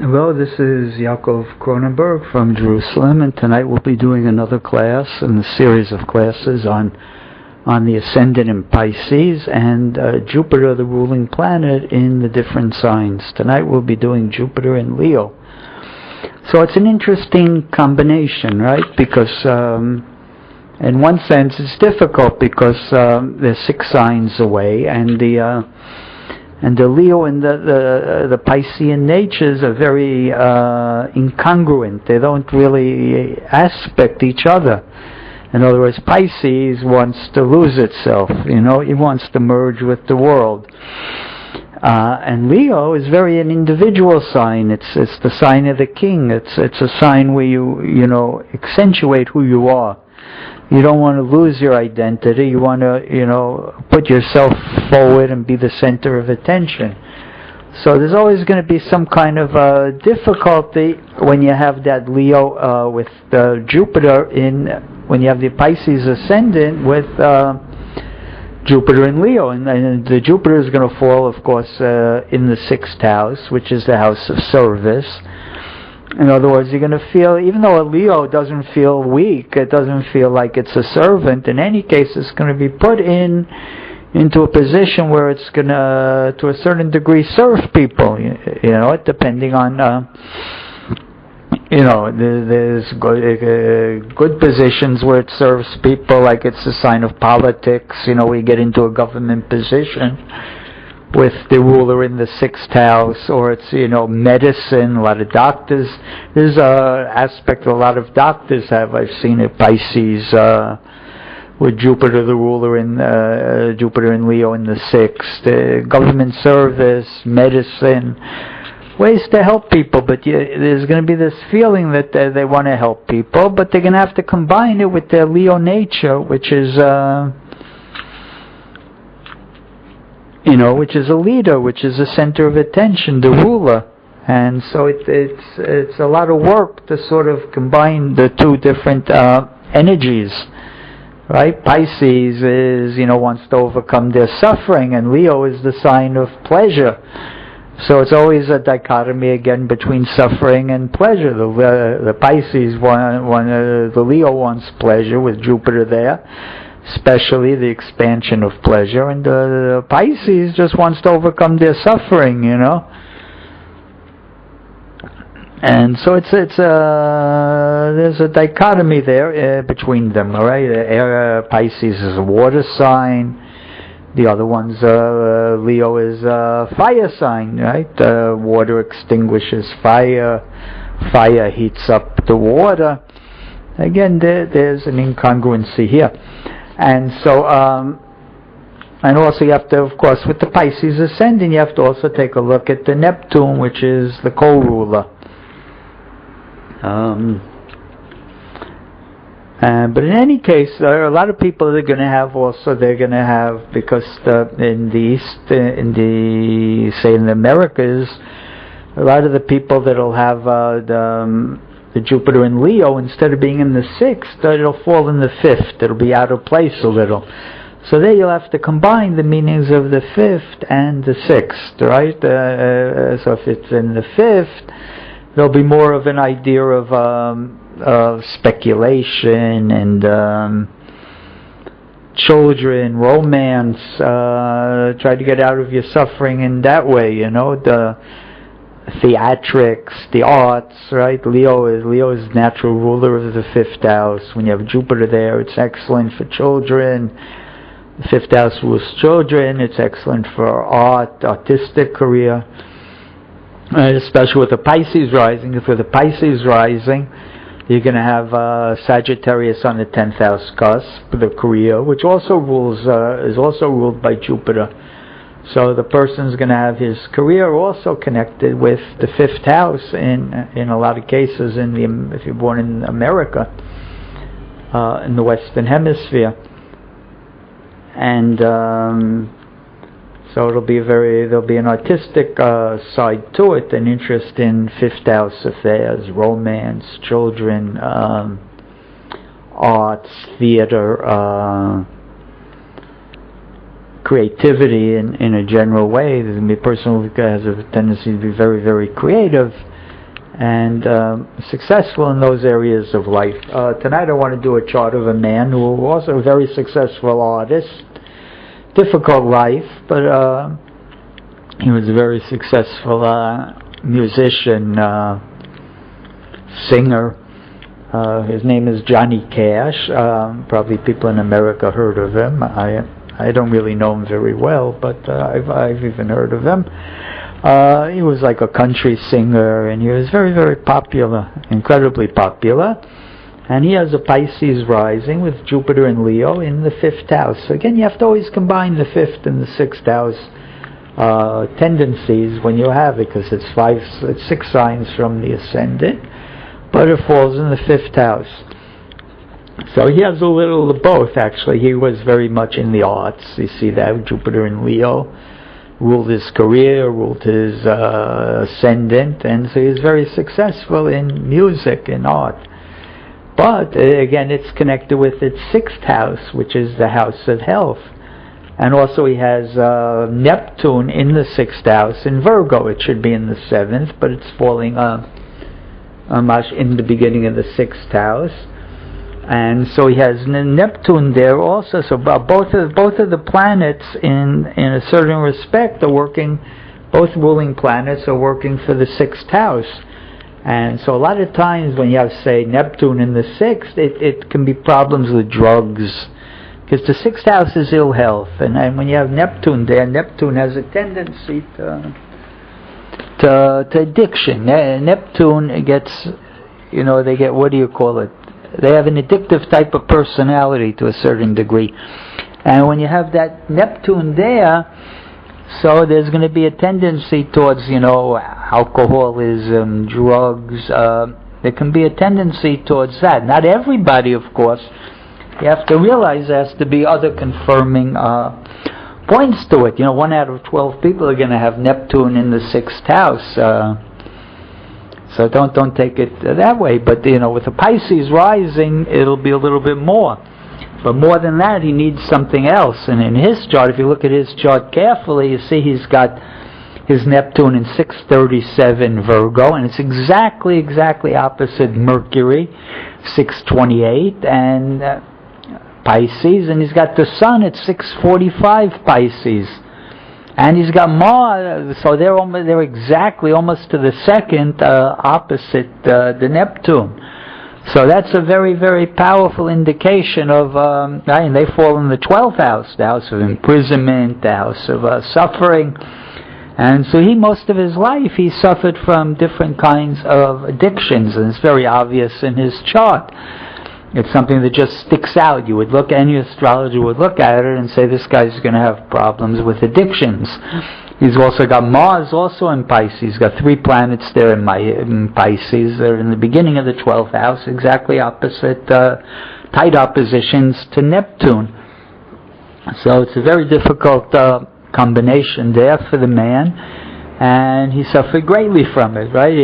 Hello, this is Yaakov Kronenberg from Jerusalem, and tonight we'll be doing another class in the series of classes on the ascendant in Pisces and Jupiter, the ruling planet, in the different signs. Tonight we'll be doing Jupiter in Leo. So it's an interesting combination, right? Because in one sense it's difficult because there's 6 signs away, and the Leo and the Piscean natures are very incongruent. They don't really aspect each other. In other words, Pisces wants to lose itself, it wants to merge with the world. And Leo is very an individual sign. It's the sign of the king. It's a sign where you accentuate who you are. You don't want to lose your identity. You want to, put yourself forward and be the center of attention. So there's always going to be some kind of difficulty when you have that Leo with Jupiter when you have the Pisces ascendant with Jupiter in Leo. And the Jupiter is going to fall, of course, in the 6th house, which is the house of service. In other words, you're going to feel, even though a Leo doesn't feel weak, it doesn't feel like it's a servant, in any case it's going to be put into a position where it's going to a certain degree, serve people, depending on, there's good positions where it serves people, like it's a sign of politics, we get into a government position with the ruler in the 6th house, or it's, medicine, a lot of doctors. There's an aspect a lot of doctors have. I've seen it, Pisces, with Jupiter, the ruler in Jupiter and Leo in the 6th. Government service, medicine, ways to help people, but there's going to be this feeling that they want to help people, but they're going to have to combine it with their Leo nature, which is which is a leader, which is a center of attention, the ruler. And so it's a lot of work to sort of combine the two different energies, right? Pisces is, wants to overcome their suffering, and Leo is the sign of pleasure. So it's always a dichotomy again between suffering and pleasure. The Pisces the Leo wants pleasure with Jupiter there, especially the expansion of pleasure, and the Pisces just wants to overcome their suffering, And so there's a dichotomy there between them, all right? Pisces is a water sign. The other one's Leo is a fire sign, right? Water extinguishes fire. Fire heats up the water. Again, there's an incongruency here. And so, and also you have to, of course, with the Pisces ascending, you have to also take a look at the Neptune, which is the co-ruler. But in any case, there are a lot of people that are going to have because in the East, say in the Americas, a lot of the people that'll have the Jupiter in Leo, instead of being in the 6th, it'll fall in the 5th. It'll be out of place a little. So there you'll have to combine the meanings of the 5th and the 6th, right? So if it's in the 5th, there'll be more of an idea of speculation and children, romance, try to get out of your suffering in that way, the theatrics, the arts, right? Leo is natural ruler of the 5th house. When you have Jupiter there, it's excellent for children. The 5th house rules children. It's excellent for artistic career, especially with the Pisces rising. If with the Pisces rising, you're going to have Sagittarius on the 10th house cusp, the career, which also is also ruled by Jupiter. So the person's going to have his career also connected with the 5th house in a lot of cases if you're born in America, in the Western Hemisphere. And so there'll be an artistic side to it, an interest in 5th house affairs, romance, children, arts, theater, creativity in a general way. There's going to be a person who has a tendency to be very, very creative, and successful in those areas of life. Tonight I want to do a chart of a man who was also a very successful artist. Difficult life, but he was a very successful musician, singer. His name is Johnny Cash. Probably people in America heard of him. I don't really know him very well, but I've even heard of him. He was like a country singer, and he was very, very popular, incredibly popular. And he has a Pisces rising with Jupiter and Leo in the 5th house. Again, you have to always combine the 5th and the 6th house tendencies when you have it, because it's 6 signs from the ascendant, but it falls in the 5th house. So he has a little of both, actually. He was very much in the arts. You see that, Jupiter and Leo ruled his career, ruled his ascendant, and so he's very successful in music and art. But again, it's connected with its 6th house, which is the house of health. And also he has Neptune in the 6th house in Virgo. It should be in the 7th, but it's falling in the beginning of the 6th house. And so he has Neptune there also. So both of the planets, in a certain respect, are working. Both ruling planets are working for the 6th house. And so a lot of times when you have, say, Neptune in the 6th, it can be problems with drugs, because the 6th house is ill health. And when you have Neptune there, Neptune has a tendency to addiction. Neptune gets, they get, what do you call it? They have an addictive type of personality to a certain degree. And when you have that Neptune there, so there's going to be a tendency towards, alcoholism, drugs. There can be a tendency towards that. Not everybody, of course. You have to realize there has to be other confirming points to it. 1 out of 12 people are going to have Neptune in the 6th house. So don't take it that way. But with the Pisces rising, it'll be a little bit more. But more than that, he needs something else. And in his chart, if you look at his chart carefully, you see he's got his Neptune in 637 Virgo, and it's exactly opposite Mercury, 628, and Pisces, and he's got the Sun at 645 Pisces. And he's got Mars, so they're exactly almost to the second opposite the Neptune. So that's a very, very powerful indication of, and they fall in the 12th house, the house of imprisonment, the house of suffering. And so most of his life, he suffered from different kinds of addictions, and it's very obvious in his chart. It's something that just sticks out. You would look, any astrologer would look at it and say, this guy's going to have problems with addictions. He's also got Mars also in Pisces. He's got 3 planets there in Pisces. They're in the beginning of the 12th house, exactly opposite, tight oppositions to Neptune. So it's a very difficult combination there for the man. And he suffered greatly from it, right?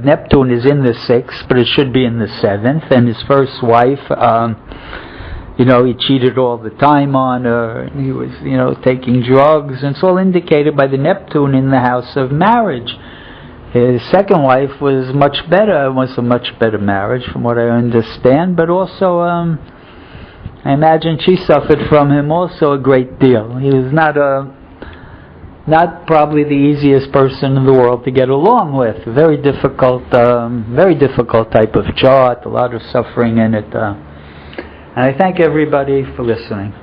Neptune is in the 6th, but it should be in the 7th. And his first wife, he cheated all the time on her. He was, taking drugs. And it's all indicated by the Neptune in the house of marriage. His second wife was much better. It was a much better marriage, from what I understand. But also, I imagine she suffered from him also a great deal. He was not probably the easiest person in the world to get along with. Very difficult type of chart, a lot of suffering in it. And I thank everybody for listening.